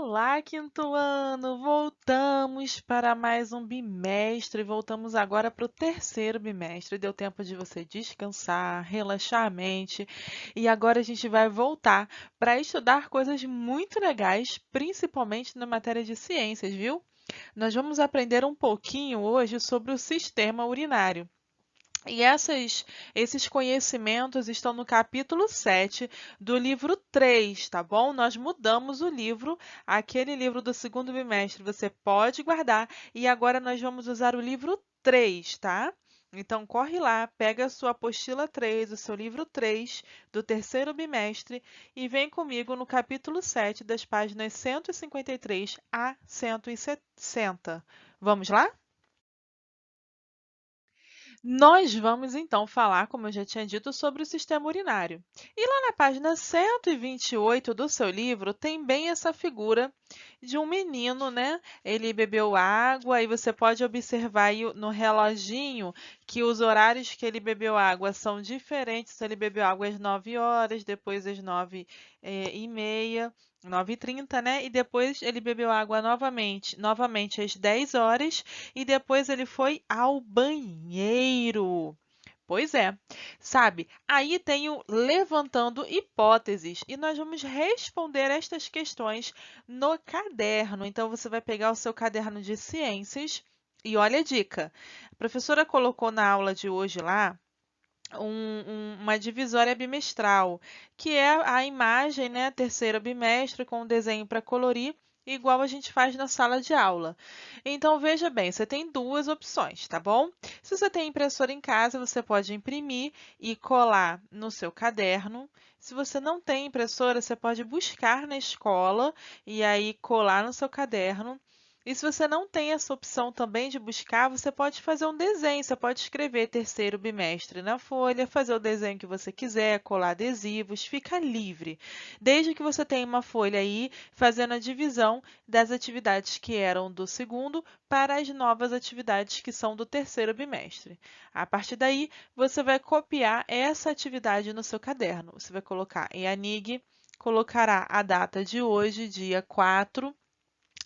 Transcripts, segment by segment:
Olá, quinto ano! Voltamos para mais um bimestre. Voltamos agora para o terceiro bimestre. Deu tempo de você descansar, relaxar a mente. E agora a gente vai voltar para estudar coisas muito legais, principalmente na matéria de ciências, viu? Nós vamos aprender um pouquinho hoje sobre o sistema urinário. E esses conhecimentos estão no capítulo 7 do livro 3, tá bom? Nós mudamos o livro, aquele livro do segundo bimestre você pode guardar, e agora nós vamos usar o livro 3, tá? Então, corre lá, pega a sua apostila 3, o seu livro 3 do terceiro bimestre e vem comigo no capítulo 7, das páginas 153 a 160. Vamos lá? Nós vamos então falar, como eu já tinha dito, sobre o sistema urinário. E lá na página 128 do seu livro tem bem essa figura de um menino, né? Ele bebeu água e você pode observar aí no reloginho que os horários que ele bebeu água são diferentes. Ele bebeu água às 9 horas, depois às 9h30, 9h30, né? E depois ele bebeu água novamente às 10 horas e depois ele foi ao banheiro. Pois é, sabe? Aí tem o levantando hipóteses e nós vamos responder estas questões no caderno. Então você vai pegar o seu caderno de ciências e olha a dica. A professora colocou na aula de hoje lá uma divisória bimestral, que é a imagem, né, terceiro bimestre com um desenho para colorir, igual a gente faz na sala de aula. Então, veja bem, você tem duas opções, tá bom? Se você tem impressora em casa, você pode imprimir e colar no seu caderno. Se você não tem impressora, você pode buscar na escola e aí colar no seu caderno. E se você não tem essa opção também de buscar, você pode fazer um desenho. Você pode escrever terceiro bimestre na folha, fazer o desenho que você quiser, colar adesivos, fica livre. Desde que você tenha uma folha aí fazendo a divisão das atividades que eram do segundo para as novas atividades que são do terceiro bimestre. A partir daí, você vai copiar essa atividade no seu caderno. Você vai colocar em Anig, colocará a data de hoje, dia 4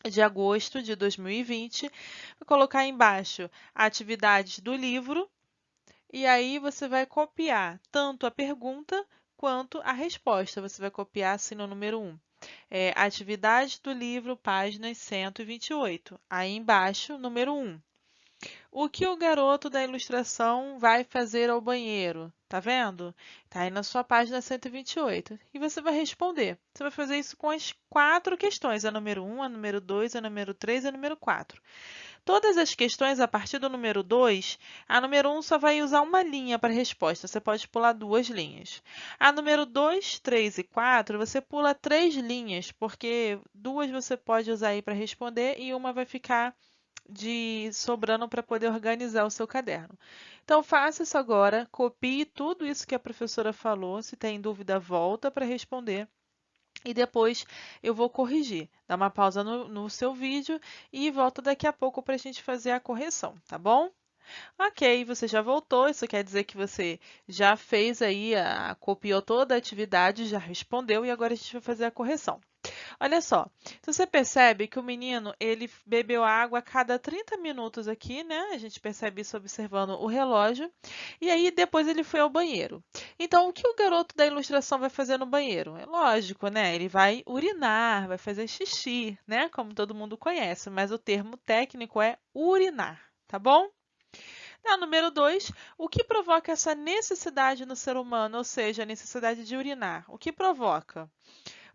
de agosto de 2020, vou colocar embaixo atividades do livro e aí você vai copiar tanto a pergunta quanto a resposta. Você vai copiar assim no número 1. Atividades do livro, páginas 128. Aí embaixo, número 1. O que o garoto da ilustração vai fazer ao banheiro? Tá vendo? Tá aí na sua página 128. E você vai responder. Você vai fazer isso com as quatro questões, a número 1, a número 2, a número 3 e a número 4. Todas as questões a partir do número 2, a número 1 só vai usar uma linha para a resposta, você pode pular duas linhas. A número 2, 3 e 4, você pula três linhas, porque duas você pode usar aí para responder e uma vai ficar de sobrando para poder organizar o seu caderno. Então, faça isso agora, copie tudo isso que a professora falou. Se tem dúvida, volta para responder. E depois eu vou corrigir. Dá uma pausa no seu vídeo e volta daqui a pouco para a gente fazer a correção, tá bom? Ok, você já voltou, isso quer dizer que você já fez aí, copiou toda a atividade, já respondeu e agora a gente vai fazer a correção. Olha só, se você percebe que o menino ele bebeu água a cada 30 minutos aqui, né? A gente percebe isso observando o relógio. E aí depois ele foi ao banheiro. Então, o que o garoto da ilustração vai fazer no banheiro? É lógico, né? Ele vai urinar, vai fazer xixi, né? Como todo mundo conhece, mas o termo técnico é urinar, tá bom? Na número 2, o que provoca essa necessidade no ser humano, ou seja, a necessidade de urinar? O que provoca?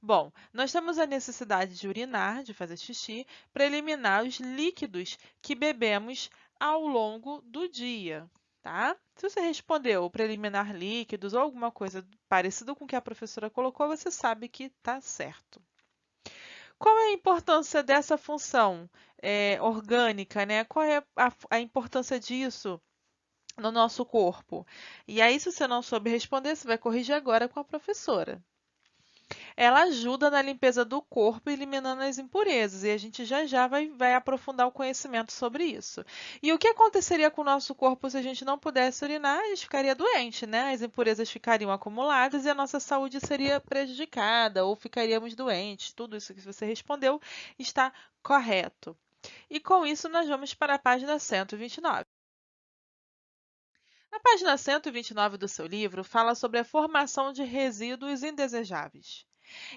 Bom, nós temos a necessidade de urinar, de fazer xixi, para eliminar os líquidos que bebemos ao longo do dia, tá? Se você respondeu para eliminar líquidos ou alguma coisa parecida com o que a professora colocou, você sabe que está certo. Qual é a importância dessa função orgânica, né? Qual é a importância disso no nosso corpo? E aí, se você não soube responder, você vai corrigir agora com a professora. Ela ajuda na limpeza do corpo, eliminando as impurezas, e a gente já vai aprofundar o conhecimento sobre isso. E o que aconteceria com o nosso corpo se a gente não pudesse urinar? A gente ficaria doente, né? As impurezas ficariam acumuladas e a nossa saúde seria prejudicada ou ficaríamos doentes. Tudo isso que você respondeu está correto. E com isso, nós vamos para a página 129. Na página 129 do seu livro, fala sobre a formação de resíduos indesejáveis.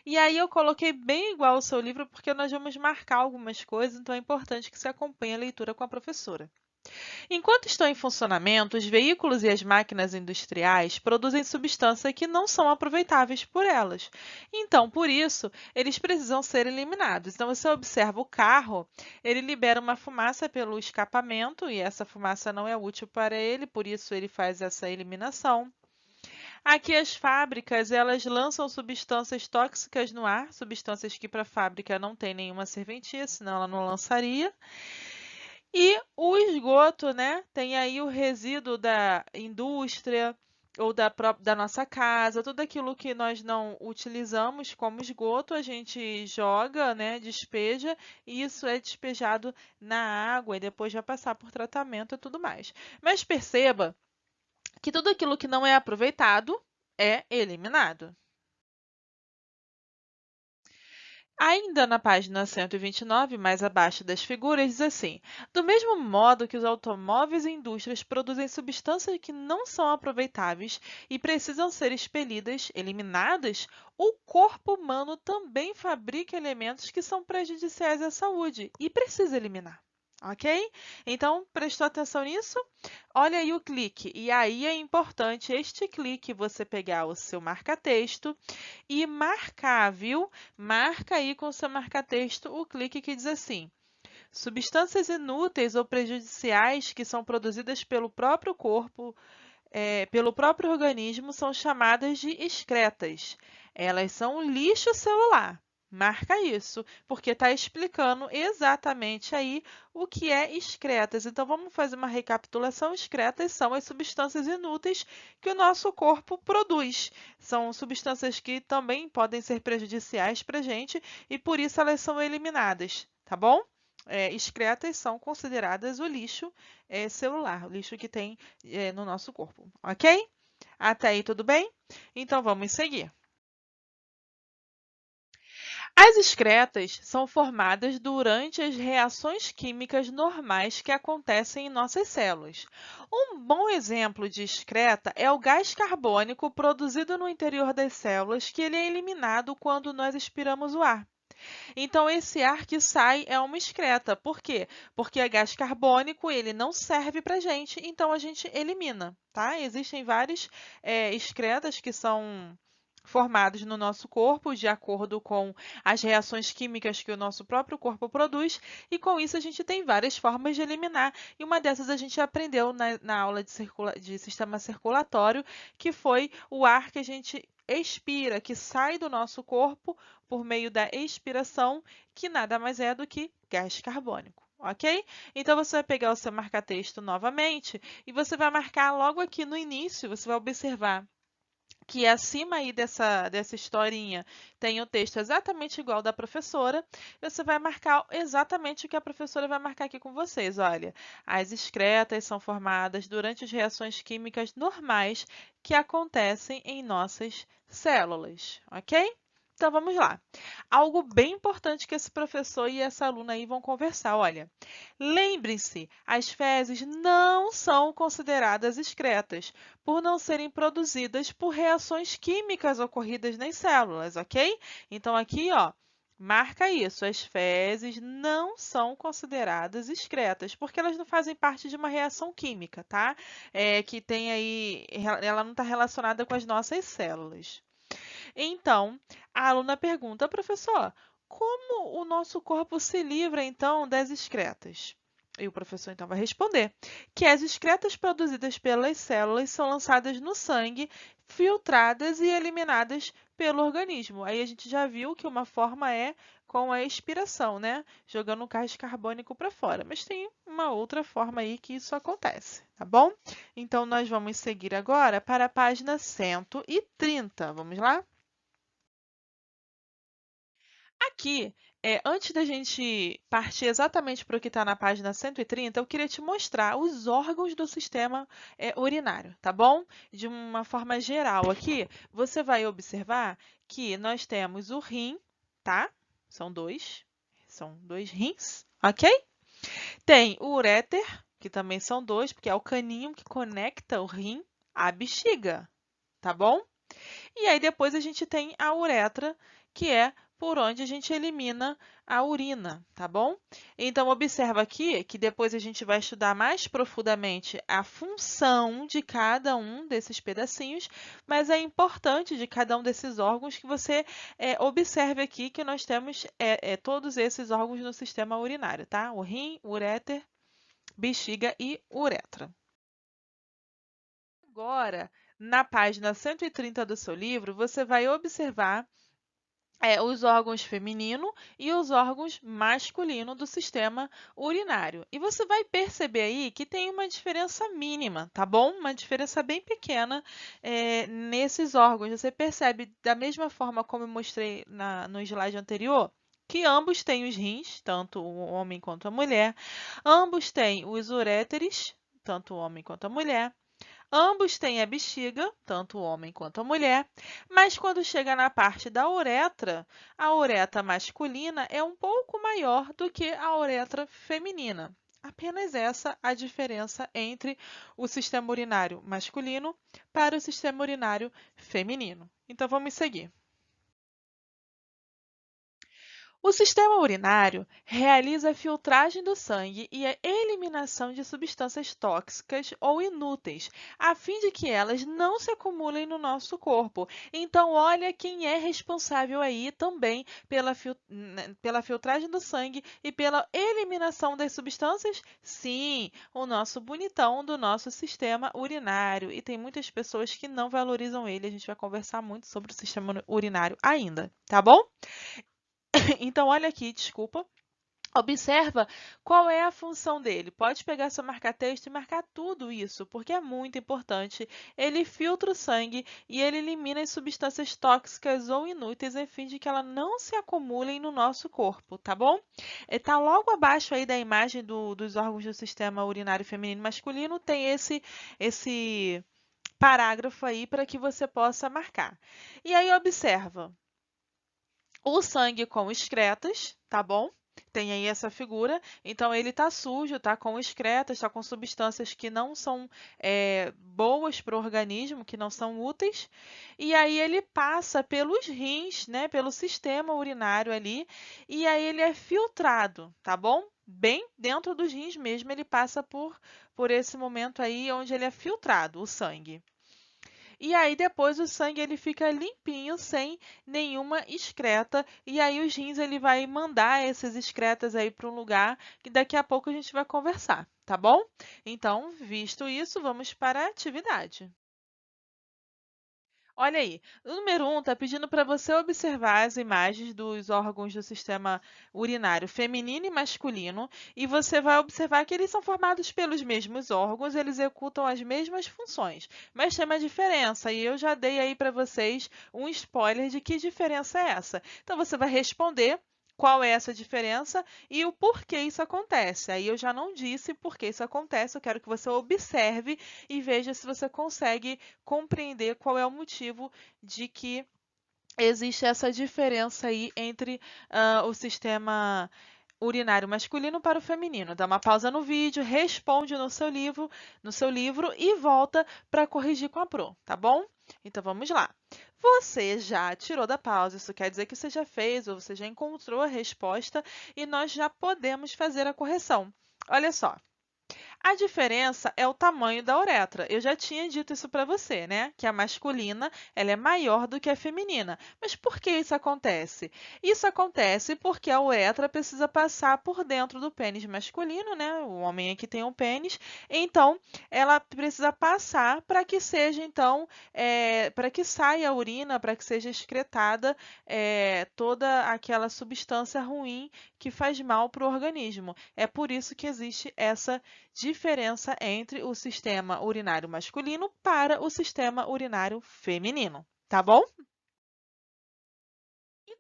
E aí eu coloquei bem igual ao seu livro, porque nós vamos marcar algumas coisas, então é importante que você acompanhe a leitura com a professora. Enquanto estão em funcionamento, os veículos e as máquinas industriais produzem substâncias que não são aproveitáveis por elas. Então, por isso, eles precisam ser eliminados. Então, você observa o carro, ele libera uma fumaça pelo escapamento e essa fumaça não é útil para ele, por isso ele faz essa eliminação. Aqui as fábricas, elas lançam substâncias tóxicas no ar, substâncias que para a fábrica não tem nenhuma serventia, senão ela não lançaria. E o esgoto, né? Tem aí o resíduo da indústria ou da nossa casa, tudo aquilo que nós não utilizamos como esgoto, a gente joga, né? Despeja, e isso é despejado na água e depois vai passar por tratamento e tudo mais. Mas perceba que tudo aquilo que não é aproveitado é eliminado. Ainda na página 129, mais abaixo das figuras, diz assim: do mesmo modo que os automóveis e indústrias produzem substâncias que não são aproveitáveis e precisam ser expelidas, eliminadas, o corpo humano também fabrica elementos que são prejudiciais à saúde e precisa eliminar. Ok? Então, prestou atenção nisso? Olha aí o clique. E aí é importante este clique você pegar o seu marca-texto e marcar, viu? Marca aí com o seu marca-texto o clique que diz assim: substâncias inúteis ou prejudiciais que são produzidas pelo próprio corpo, pelo próprio organismo, são chamadas de excretas. Elas são lixo celular. Marca isso, porque está explicando exatamente aí o que é excretas. Então, vamos fazer uma recapitulação. Excretas são as substâncias inúteis que o nosso corpo produz. São substâncias que também podem ser prejudiciais para a gente e, por isso, elas são eliminadas, tá bom? Excretas são consideradas o lixo celular, o lixo que tem no nosso corpo, ok? Até aí, tudo bem? Então, vamos seguir. As excretas são formadas durante as reações químicas normais que acontecem em nossas células. Um bom exemplo de excreta é o gás carbônico produzido no interior das células, que ele é eliminado quando nós expiramos o ar. Então, esse ar que sai é uma excreta. Por quê? Porque é gás carbônico, ele não serve para a gente, então a gente elimina, tá? Existem várias excretas que são formados no nosso corpo, de acordo com as reações químicas que o nosso próprio corpo produz, e com isso a gente tem várias formas de eliminar. E uma dessas a gente aprendeu na aula de sistema circulatório, que foi o ar que a gente expira, que sai do nosso corpo por meio da expiração, que nada mais é do que gás carbônico. Ok? Então, você vai pegar o seu marca-texto novamente e você vai marcar logo aqui no início, você vai observar que acima aí dessa historinha tem o texto exatamente igual da professora, você vai marcar exatamente o que a professora vai marcar aqui com vocês. Olha, as excretas são formadas durante as reações químicas normais que acontecem em nossas células, ok? Então, vamos lá. Algo bem importante que esse professor e essa aluna aí vão conversar. Olha, lembrem-se, as fezes não são consideradas excretas, por não serem produzidas por reações químicas ocorridas nas células, ok? Então, aqui, ó, marca isso. As fezes não são consideradas excretas, porque elas não fazem parte de uma reação química, tá? Que tem aí, ela não está relacionada com as nossas células. Então, a aluna pergunta, professor, como o nosso corpo se livra, então, das excretas? E o professor, então, vai responder que as excretas produzidas pelas células são lançadas no sangue, filtradas e eliminadas pelo organismo. Aí a gente já viu que uma forma é com a expiração, né? Jogando o gás carbônico para fora. Mas tem uma outra forma aí que isso acontece, tá bom? Então, nós vamos seguir agora para a página 130. Vamos lá? Aqui, antes da gente partir exatamente para o que está na página 130, eu queria te mostrar os órgãos do sistema urinário, tá bom? De uma forma geral aqui, você vai observar que nós temos o rim, tá? São dois rins, ok? Tem o uréter, que também são dois, porque é o caninho que conecta o rim à bexiga, tá bom? E aí depois a gente tem a uretra, que é por onde a gente elimina a urina, tá bom? Então observa aqui que depois a gente vai estudar mais profundamente a função de cada um desses pedacinhos, mas é importante de cada um desses órgãos que você observe aqui que nós temos todos esses órgãos no sistema urinário, tá? O rim, uréter, bexiga e uretra. Agora, na página 130 do seu livro, você vai observar os órgãos feminino e os órgãos masculino do sistema urinário. E você vai perceber aí que tem uma diferença mínima, tá bom? Uma diferença bem pequena nesses órgãos. Você percebe da mesma forma como eu mostrei no slide anterior? Que ambos têm os rins, tanto o homem quanto a mulher. Ambos têm os uréteres, tanto o homem quanto a mulher. Ambos têm a bexiga, tanto o homem quanto a mulher, mas quando chega na parte da uretra, a uretra masculina é um pouco maior do que a uretra feminina. Apenas essa a diferença entre o sistema urinário masculino para o sistema urinário feminino. Então, vamos seguir. O sistema urinário realiza a filtragem do sangue e a eliminação de substâncias tóxicas ou inúteis, a fim de que elas não se acumulem no nosso corpo. Então, olha quem é responsável aí também pela filtragem do sangue e pela eliminação das substâncias? Sim, o nosso bonitão do nosso sistema urinário. E tem muitas pessoas que não valorizam ele. A gente vai conversar muito sobre o sistema urinário ainda, tá bom? Então, olha aqui, desculpa. Observa qual é a função dele. Pode pegar seu marca-texto e marcar tudo isso, porque é muito importante. Ele filtra o sangue e ele elimina as substâncias tóxicas ou inúteis a fim de que elas não se acumulem no nosso corpo, tá bom? Está logo abaixo aí da imagem dos órgãos do sistema urinário feminino e masculino, tem esse parágrafo aí para que você possa marcar. E aí, observa o sangue com excretas, tá bom? Tem aí essa figura. Então, ele está sujo, está com excretas, está com substâncias que não são boas para o organismo, que não são úteis. E aí ele passa pelos rins, né, pelo sistema urinário ali, e aí ele é filtrado, tá bom? Bem dentro dos rins mesmo, ele passa por esse momento aí onde ele é filtrado, o sangue. E aí depois o sangue ele fica limpinho, sem nenhuma excreta, e aí os rins ele vai mandar essas excretas aí para um lugar que daqui a pouco a gente vai conversar, tá bom? Então, visto isso, vamos para a atividade. Olha aí, o número 1 está pedindo para você observar as imagens dos órgãos do sistema urinário feminino e masculino, e você vai observar que eles são formados pelos mesmos órgãos, eles executam as mesmas funções, mas tem uma diferença, e eu já dei aí para vocês um spoiler de que diferença é essa. Então, você vai responder qual é essa diferença e o porquê isso acontece. Aí eu já não disse por que isso acontece, eu quero que você observe e veja se você consegue compreender qual é o motivo de que existe essa diferença aí entre o sistema urinário masculino para o feminino. Dá uma pausa no vídeo, responde no seu livro e volta para corrigir com a Pro, tá bom? Então vamos lá. Você já tirou da pausa, isso quer dizer que você já fez ou você já encontrou a resposta e nós já podemos fazer a correção. Olha só. A diferença é o tamanho da uretra. Eu já tinha dito isso para você, né? Que a masculina ela é maior do que a feminina. Mas por que isso acontece? Isso acontece porque a uretra precisa passar por dentro do pênis masculino, né? O homem aqui tem um pênis. Então, ela precisa passar para que seja, então, para que saia a urina, para que seja excretada toda aquela substância ruim que faz mal para o organismo. É por isso que existe essa diferença entre o sistema urinário masculino para o sistema urinário feminino, tá bom?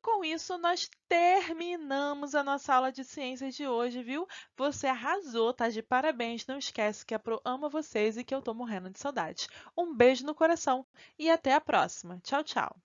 Com isso, nós terminamos a nossa aula de ciências de hoje, viu? Você arrasou, tá de parabéns. Não esquece que a Pro ama vocês e que eu tô morrendo de saudade. Um beijo no coração e até a próxima. Tchau, tchau.